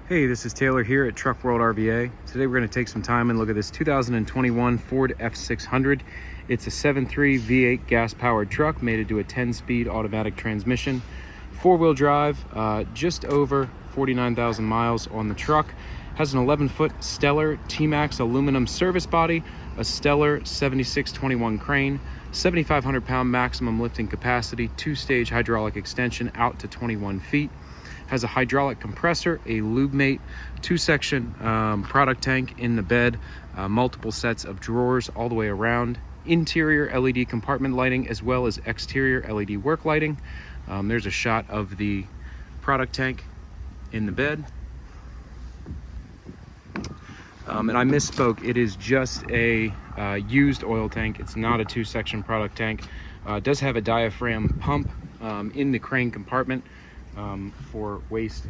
Hey, this is Taylor here at Truck World RVA. Today we're going to take some time and look at this 2021 Ford F600. It's a 7.3 V8 gas-powered truck made to do a 10-speed automatic transmission. Four-wheel drive, just over 49,000 miles on the truck. Has an 11-foot Stellar TMAX aluminum service body, a Stellar 7621 crane, 7,500 pound maximum lifting capacity, two-stage hydraulic extension out to 21 feet. Has a hydraulic compressor, a lube mate, two-section product tank in the bed, multiple sets of drawers all the way around, interior LED compartment lighting as well as exterior LED work lighting. There's a shot of the product tank in the bed. And I misspoke, it is just a used oil tank. It's not a two-section product tank. It does have a diaphragm pump in the crane compartment for waste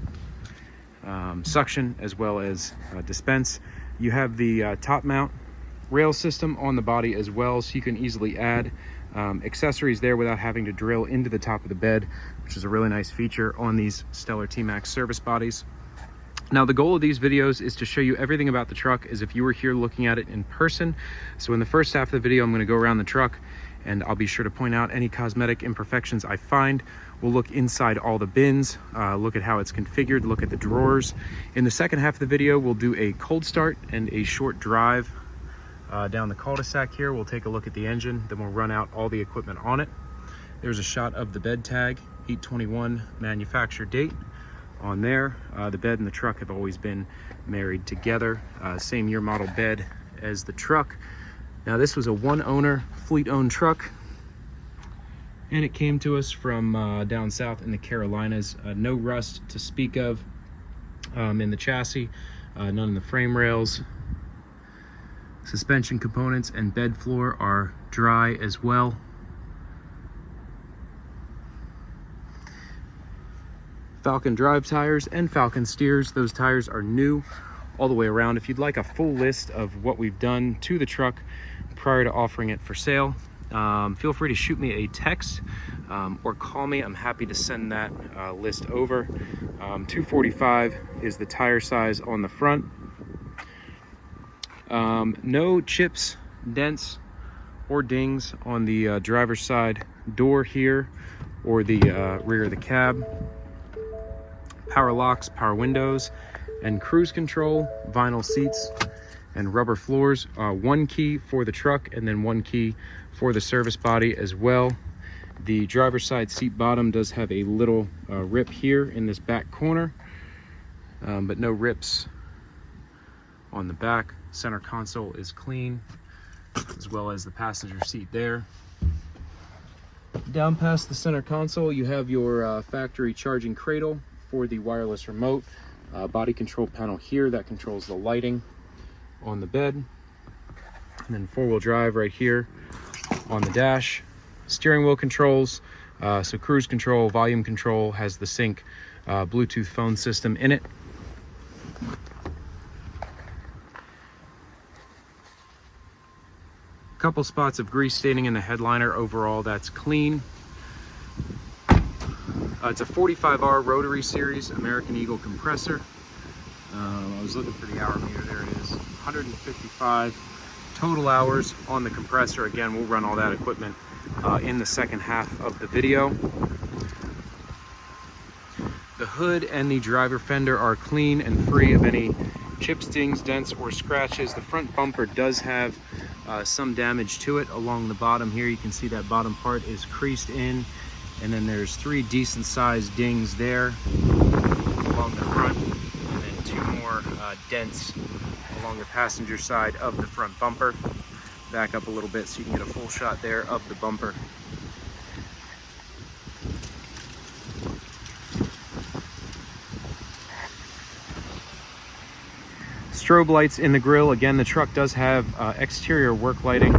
suction as well as dispense. You have the top mount rail system on the body as well, so you can easily add accessories there without having to drill into the top of the bed, which is a really nice feature on these Stellar TMAX service bodies. Now, the goal of these videos is to show you everything about the truck as if you were here looking at it in person. So in the first half of the video, I'm going to go around the truck and I'll be sure to point out any cosmetic imperfections I find. We'll look inside all the bins, look at how it's configured, look at the drawers. In the second half of the video, we'll do a cold start and a short drive down the cul-de-sac here. We'll take a look at the engine, then we'll run out all the equipment on it. There's a shot of the bed tag, 8/21 manufacture date on there. The bed and the truck have always been married together. Same year model bed as the truck. Now, this was a one-owner, fleet-owned truck, and it came to us from down south in the Carolinas. No rust to speak of in the chassis, none in the frame rails. Suspension components and bed floor are dry as well. Falcon drive tires and Falcon steers. Those tires are new all the way around. If you'd like a full list of what we've done to the truck prior to offering it for sale, feel free to shoot me a text or call me. I'm happy to send that list over. 245 is the tire size on the front. No chips, dents, or dings on the driver's side door here or the rear of the cab. Power locks, power windows, and cruise control, vinyl seats, and rubber floors. One key for the truck and then one key for the service body as well. The driver's side seat bottom does have a little rip here in this back corner, but no rips on the back. Center console is clean, as well as the passenger seat there. Down past the center console, you have your factory charging cradle for the wireless remote. Body control panel here that controls the lighting on the bed. And then four-wheel drive right here on the dash. Steering wheel controls, so cruise control, volume control, has the sync Bluetooth phone system in it. Couple spots of grease staining in the headliner. Overall, that's clean. It's a 45R rotary series American Eagle compressor. I was looking for the hour meter. There it is. 155 total hours on the compressor. Again, we'll run all that equipment in the second half of the video. The hood and the driver fender are clean and free of any chips, dings, dents, or scratches. The front bumper does have some damage to it along the bottom here. You can see that bottom part is creased in, and then there's three decent sized dings there along the front, and then two more dents along the passenger side of the front bumper. Back up a little bit so you can get a full shot there of the bumper. Strobe lights in the grille. Again, the truck does have exterior work lighting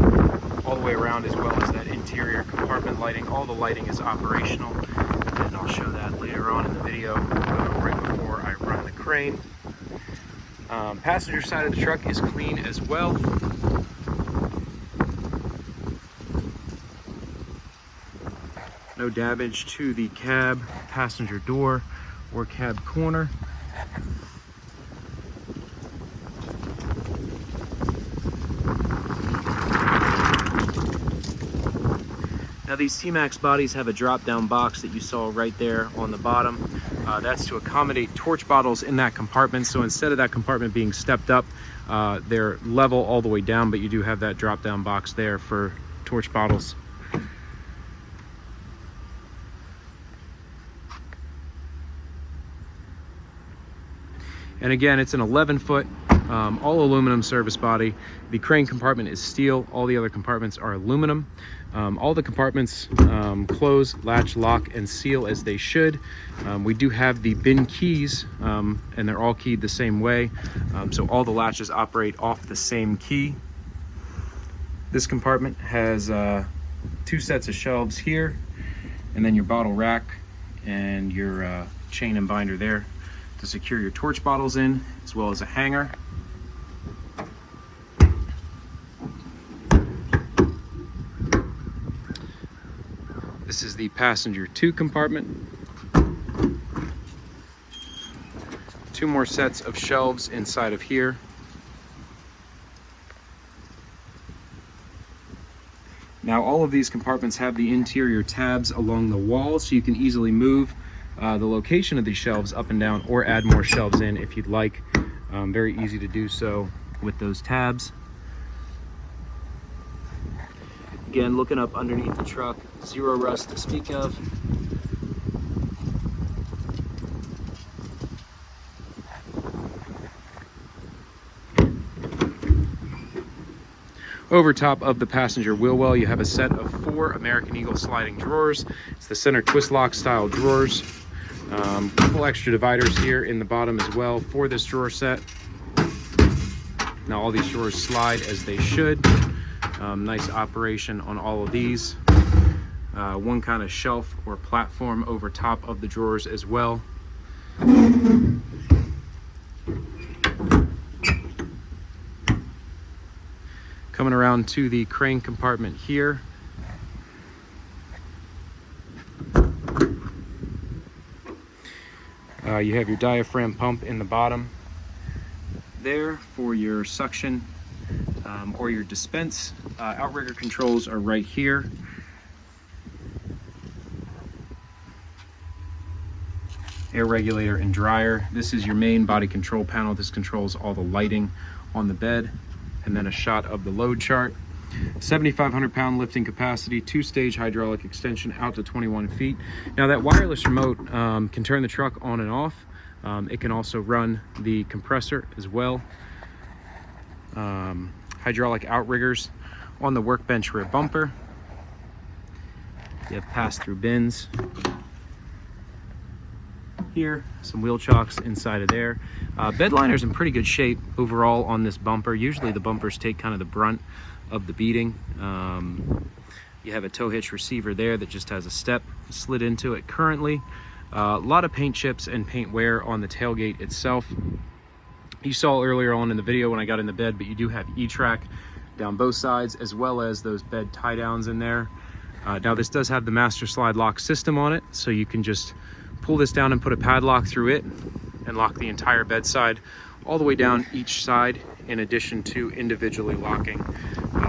all the way around, as well as that interior compartment lighting. All the lighting is operational, and I'll show that later on in the video, right before I run the crane. Passenger side of the truck is clean as well. No damage to the cab, passenger door, or cab corner. Now these TMAX bodies have a drop-down box that you saw right there on the bottom. That's to accommodate torch bottles in that compartment. So instead of that compartment being stepped up, they're level all the way down, but you do have that drop-down box there for torch bottles. And again, it's an 11-foot, all aluminum service body. The crane compartment is steel. All the other compartments are aluminum. All the compartments close, latch, lock, and seal as they should. We do have the bin keys, and they're all keyed the same way. So all the latches operate off the same key. This compartment has 2 sets of shelves here, and then your bottle rack and your chain and binder there to secure your torch bottles in, as well as a hanger. This is the passenger 2 compartment. 2 more sets of shelves inside of here. Now all of these compartments have the interior tabs along the wall, so you can easily move the location of these shelves up and down, or add more shelves in if you'd like. Very easy to do so with those tabs. Again, looking up underneath the truck, zero rust to speak of. Over top of the passenger wheel well, you have a set of 4 American Eagle sliding drawers. It's the center twist lock style drawers. Couple extra dividers here in the bottom as well for this drawer set. Now all these drawers slide as they should. Nice operation on all of these. One kind of shelf or platform over top of the drawers as well. Coming around to the crane compartment here. You have your diaphragm pump in the bottom there for your suction or your dispense. Outrigger controls are right here. Air regulator and dryer. This is your main body control panel. This controls all the lighting on the bed. And then a shot of the load chart. 7,500 pound lifting capacity, 2-stage hydraulic extension out to 21 feet. Now that wireless remote can turn the truck on and off. It can also run the compressor as well. Hydraulic outriggers on the workbench rear bumper. You have pass-through bins here, some wheel chocks inside of there. Bed liner's in pretty good shape overall on this bumper. Usually the bumpers take kind of the brunt of the beating. You have a tow hitch receiver there that just has a step slid into it currently. A lot of paint chips and paint wear on the tailgate itself. You saw earlier on in the video when I got in the bed, but you do have E-track down both sides, as well as those bed tie downs in there. Now this does have the master slide lock system on it, so you can just pull this down and put a padlock through it and lock the entire bedside all the way down each side, in addition to individually locking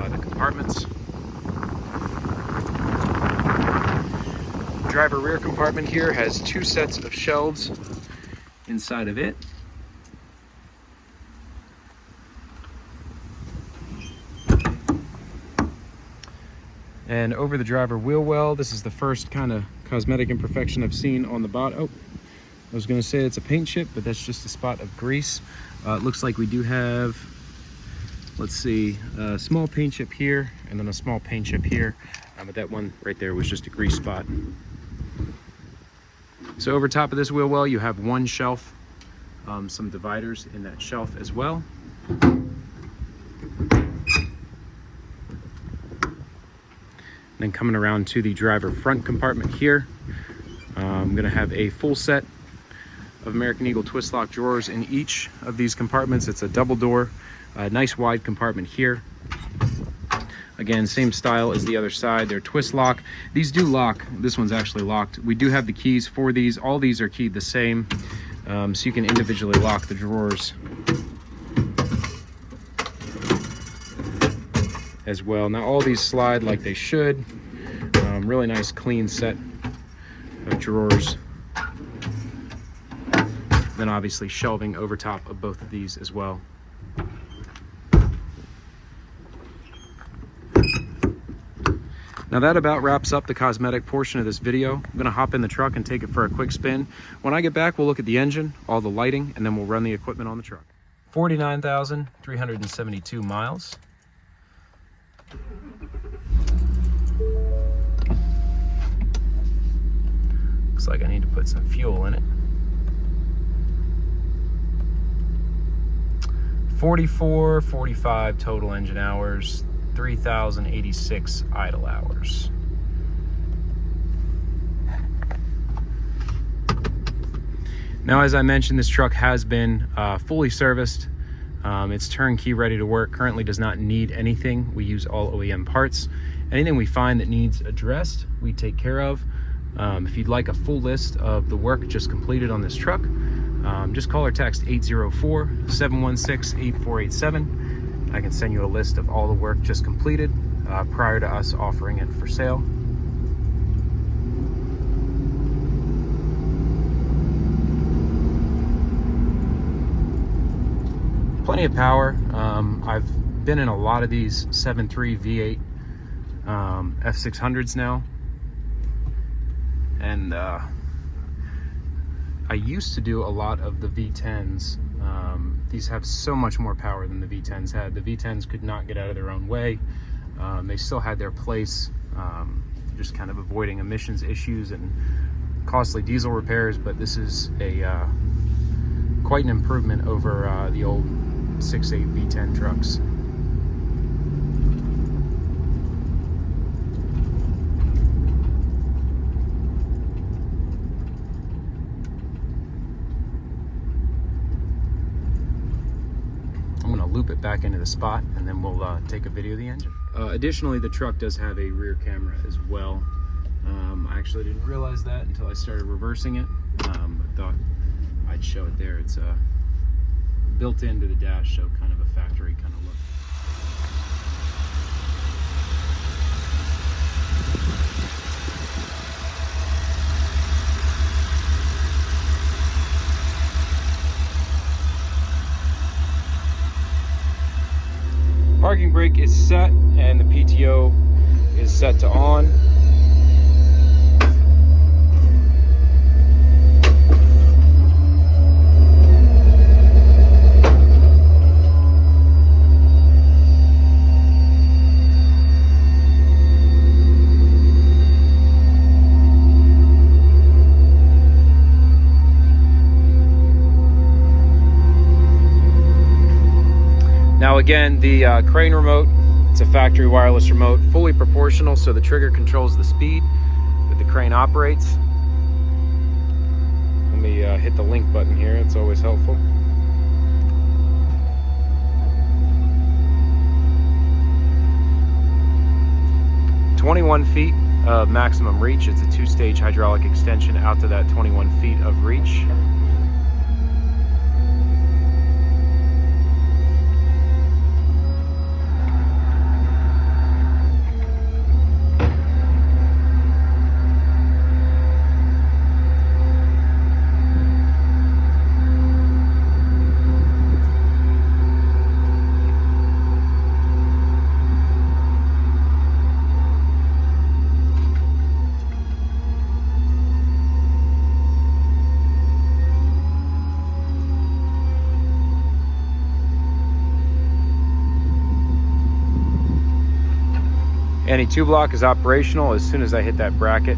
the compartments. Driver rear compartment here has 2 sets of shelves inside of it. And over the driver wheel well, this is the first kind of cosmetic imperfection I've seen on the bottom. Oh, I was gonna say it's a paint chip, but that's just a spot of grease. It looks like we do have, let's see, a small paint chip here, and then a small paint chip here. But that one right there was just a grease spot. So over top of this wheel well, you have 1 shelf, some dividers in that shelf as well. Then coming around to the driver front compartment here, I'm gonna have a full set of American Eagle twist lock drawers in each of these compartments. It's a double door, nice wide compartment here. Again, same style as the other side. They're twist lock. These do lock. This one's actually locked. We do have the keys for these. All these are keyed the same, so you can individually lock the drawers as well. Now all these slide like they should. Really nice clean set of drawers. Then obviously shelving over top of both of these as well. Now that about wraps up the cosmetic portion of this video. I'm gonna hop in the truck and take it for a quick spin. When I get back, we'll look at the engine, all the lighting, and then we'll run the equipment on the truck. 49,372 miles. Looks like I need to put some fuel in it. 45 total engine hours, 3,086 idle hours. Now, as I mentioned, this truck has been fully serviced. It's turnkey, ready to work. Currently does not need anything. We use all OEM parts. Anything we find that needs addressed, we take care of. If you'd like a full list of the work just completed on this truck, just call or text 804-716-8487. I can send you a list of all the work just completed prior to us offering it for sale. Plenty of power. I've been in a lot of these 7.3 V8 F600s now, and I used to do a lot of the V10s. These have so much more power than the V10s had. The V10s could not get out of their own way. They still had their place, just kind of avoiding emissions issues and costly diesel repairs, but this is a quite an improvement over the old 6.8 V10 trucks. Loop it back into the spot, and then we'll take a video of the engine. Additionally, the truck does have a rear camera as well. I actually didn't realize that until I started reversing it. I thought I'd show it there. It's built into the dash, so kind of a factory kind of look. Parking brake is set and the PTO is set to on. Now again, the crane remote, it's a factory wireless remote, fully proportional, so the trigger controls the speed that the crane operates. Let me hit the link button here, it's always helpful. "21 feet of maximum reach." It's a 2-stage hydraulic extension out to that 21 feet of reach. Any 2-block is operational. As soon as I hit that bracket,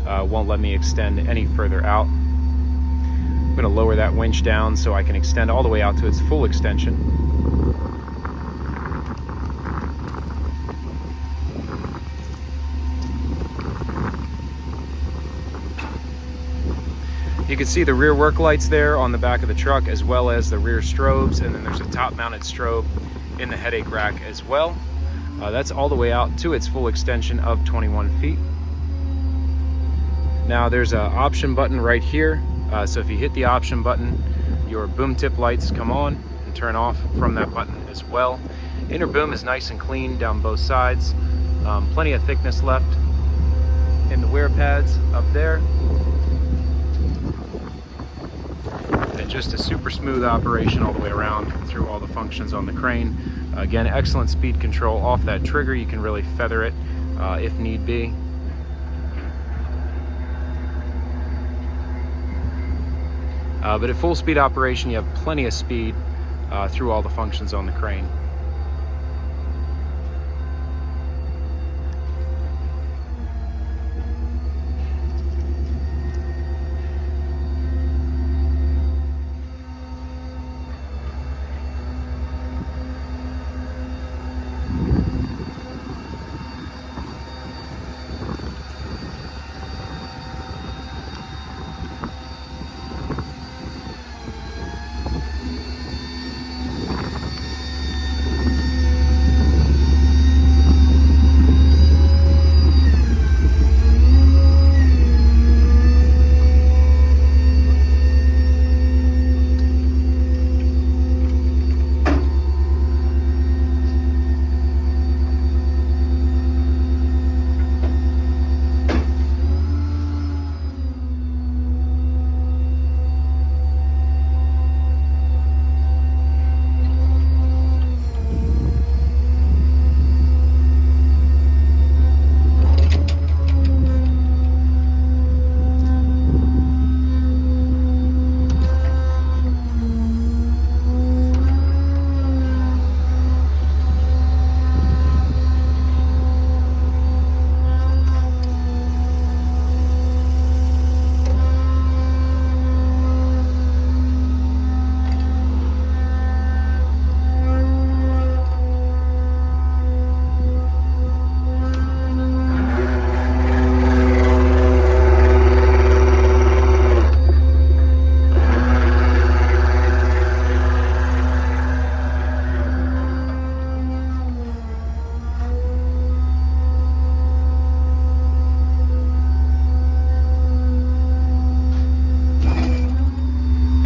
won't let me extend any further out. I'm going to lower that winch down so I can extend all the way out to its full extension. You can see the rear work lights there on the back of the truck, as well as the rear strobes, and then there's a top mounted strobe in the headache rack as well. That's all the way out to its full extension of 21 feet. Now there's an option button right here. So if you hit the option button, your boom tip lights come on and turn off from that button as well. Inner boom is nice and clean down both sides. Plenty of thickness left. wear pads up there. And just a super smooth operation all the way around through all the functions on the crane. Again, excellent speed control off that trigger. You can really feather it if need be. But at full speed operation, you have plenty of speed through all the functions on the crane.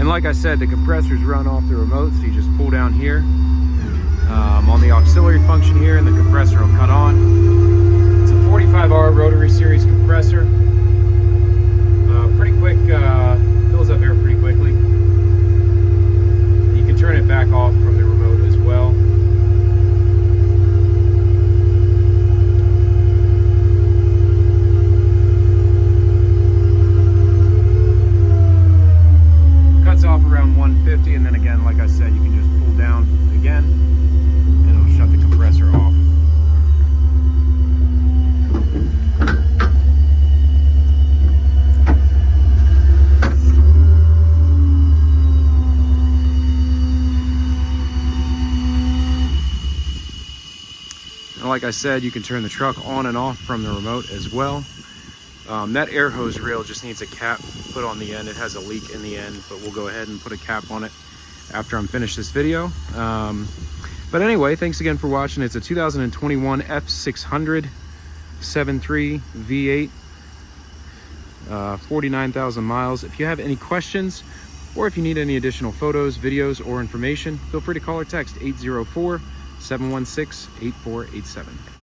Like I said, the compressors run off the remote, so you just pull down here on the auxiliary function here, and the compressor will cut on. It's a 45R rotary series compressor. Pretty quick, fills up air pretty quickly. You can turn it back off from the remote as well. Off around 150, and then again, like I said, you can just pull down again and it'll shut the compressor off. And like I said, you can turn the truck on and off from the remote as well. That air hose reel just needs a cap put on the end. It has a leak in the end, but we'll go ahead and put a cap on it after I'm finished this video. But anyway, thanks again for watching. It's a 2021 F600 7.3 V8, 49,000 miles. If you have any questions, or if you need any additional photos, videos, or information, feel free to call or text 804-716-8487.